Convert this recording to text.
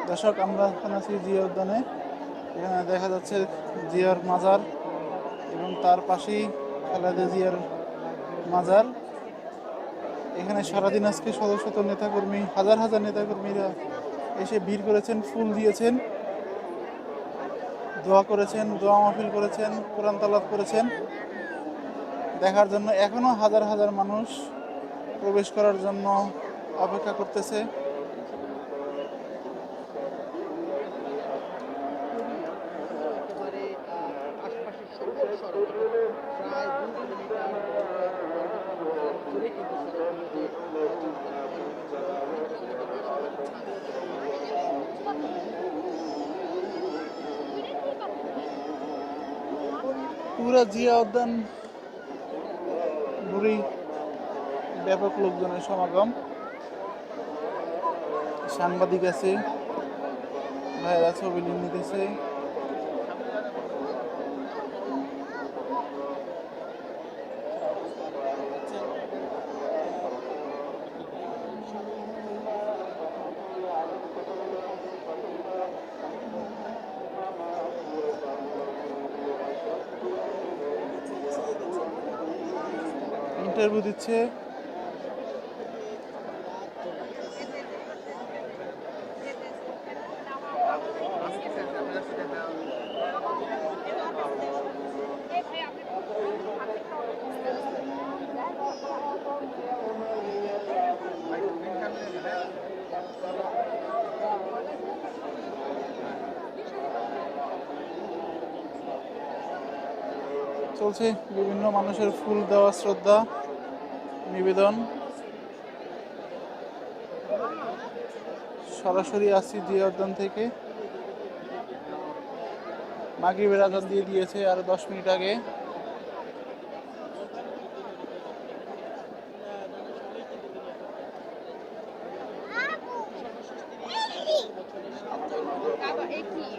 দর্শক, আমরা এখন আছি জিয়া উদ্যানে। এখানে দেখা যাচ্ছে জিয়ার মাজার এবং তার পাশেই খালেদা জিয়ার মাজার। এখানে সারাদিন আজকে শত শত নেতাকর্মী, হাজার হাজার নেতাকর্মীরা এসে ভিড় করেছেন, ফুল দিয়েছেন, দোয়া করেছেন, দোয়া মাহফিল করেছেন, কোরআন তালাত করেছেন দেখার জন্য। এখনো হাজার হাজার মানুষ প্রবেশ করার জন্য অপেক্ষা করতেছে। একেবারে আশপাশের সংসদ সড়ক প্রায় 2 কিলোমিটার জুড়ে কিন্তু সড়কগুলোতে পুরা জিয়া উদ্যান ঘুরি ব্যাপক লোকজনের সমাগম। সাংবাদিক আছে, ভাইয়েরা ছবি নিতেছে। ইন্টারভিউ দিচ্ছে। চলছে বিভিন্ন মানুষের ফুল দেওয়া, শ্রদ্ধা নিবেদন। সরাসরি আসছি জিয়া উদ্যান থেকে। মাগরিবের আজান দিয়ে দিয়েছে আর 10 মিনিট আগে। একই